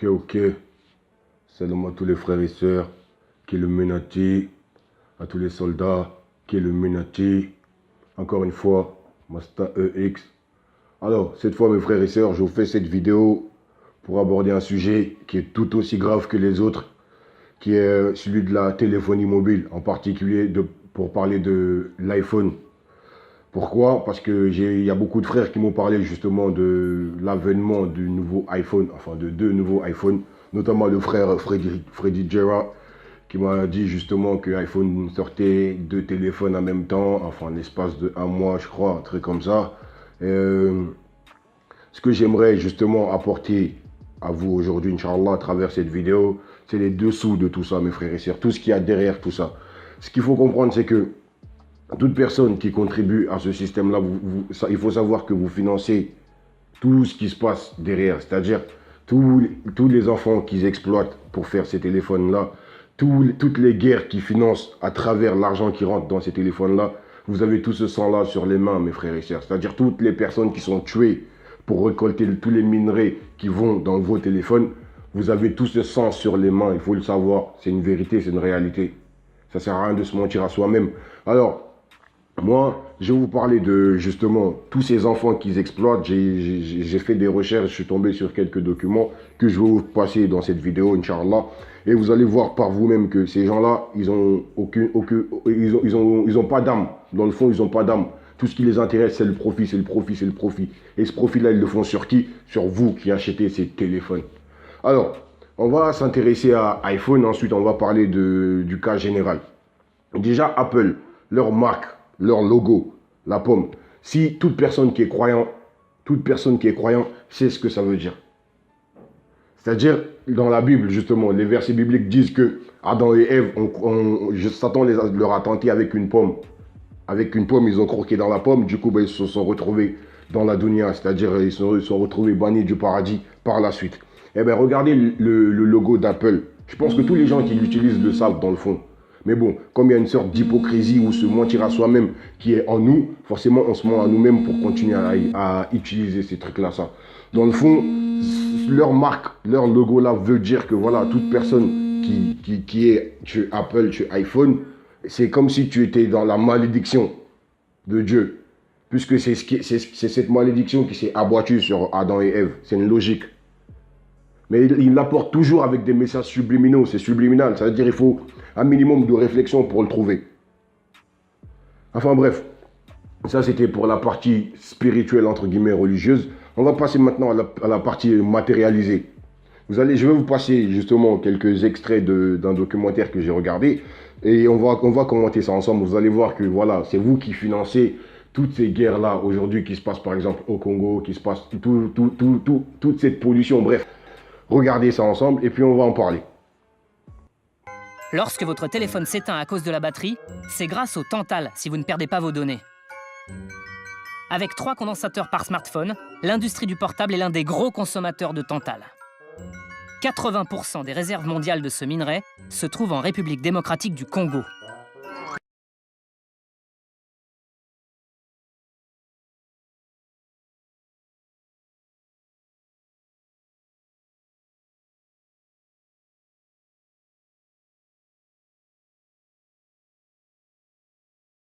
Ok. Salam à tous les frères et sœurs, qui est le Menati, à tous les soldats, qui est le Menati. Encore une fois, Masta EX. Alors, cette fois, mes frères et sœurs, je vous fais cette vidéo pour aborder un sujet qui est tout aussi grave que les autres, qui est celui de la téléphonie mobile, en particulier pour parler de l'iPhone. Pourquoi? Parce que il y a beaucoup de frères qui m'ont parlé justement de l'avènement du nouveau iPhone, enfin de deux nouveaux iPhones, notamment le frère Freddy Gerard, qui m'a dit justement que iPhone sortait deux téléphones en même temps, enfin en l'espace de un mois, je crois, un truc comme ça. Ce que j'aimerais justement apporter à vous aujourd'hui, Inch'Allah, à travers cette vidéo, c'est les dessous de tout ça, mes frères et sœurs, tout ce qu'il y a derrière tout ça. Ce qu'il faut comprendre, c'est que toute personne qui contribue à ce système-là, il faut savoir que vous financez tout ce qui se passe derrière, c'est-à-dire tous les enfants qu'ils exploitent pour faire ces téléphones-là, toutes les guerres qu'ils financent à travers l'argent qui rentre dans ces téléphones-là, vous avez tout ce sang-là sur les mains, mes frères et sœurs. C'est-à-dire toutes les personnes qui sont tuées pour récolter tous les minerais qui vont dans vos téléphones, vous avez tout ce sang sur les mains, il faut le savoir. C'est une vérité, c'est une réalité. Ça ne sert à rien de se mentir à soi-même. Alors, moi, je vais vous parler de, justement, tous ces enfants qu'ils exploitent. J'ai fait des recherches, je suis tombé sur quelques documents que je vais vous passer dans cette vidéo, Inch'Allah. Et vous allez voir par vous-même que ces gens-là, ils ont pas d'âme. Dans le fond, ils n'ont pas d'âme. Tout ce qui les intéresse, c'est le profit, c'est le profit, c'est le profit. Et ce profit-là, ils le font sur qui? Sur vous qui achetez ces téléphones. Alors, on va s'intéresser à iPhone. Ensuite, on va parler du cas général. Déjà, Apple, leur marque, leur logo, la pomme. Si toute personne qui est croyant sait ce que ça veut dire. C'est-à-dire, dans la Bible, justement, les versets bibliques disent que Adam et Ève, Satan leur a tenté avec une pomme. Avec une pomme, ils ont croqué dans la pomme. Du coup, ils se sont retrouvés dans la dunya. C'est-à-dire, ils se sont retrouvés bannis du paradis par la suite. Eh bien, regardez le logo d'Apple. Je pense que tous les gens qui l'utilisent le savent dans le fond. Mais bon, comme il y a une sorte d'hypocrisie ou se mentir à soi-même qui est en nous, forcément on se ment à nous-mêmes pour continuer à utiliser ces trucs-là. Ça. Dans le fond, leur marque, leur logo-là veut dire que voilà, toute personne qui est chez Apple, chez iPhone, c'est comme si tu étais dans la malédiction de Dieu. Puisque c'est cette malédiction qui s'est abattue sur Adam et Ève. C'est une logique. Mais il l'apporte toujours avec des messages subliminaux. C'est subliminal. Ça veut dire qu'il faut un minimum de réflexion pour le trouver. Enfin bref, ça c'était pour la partie spirituelle, entre guillemets, religieuse. On va passer maintenant à la partie matérialisée. Je vais vous passer justement quelques extraits d'un documentaire que j'ai regardé. Et on va commenter ça ensemble. Vous allez voir que voilà, c'est vous qui financez toutes ces guerres-là aujourd'hui qui se passent par exemple au Congo, qui se passe toute cette pollution, bref. Regardez ça ensemble et puis on va en parler. Lorsque votre téléphone s'éteint à cause de la batterie, c'est grâce au Tantal si vous ne perdez pas vos données. Avec 3 condensateurs par smartphone, l'industrie du portable est l'un des gros consommateurs de Tantal. 80% des réserves mondiales de ce minerai se trouvent en République démocratique du Congo.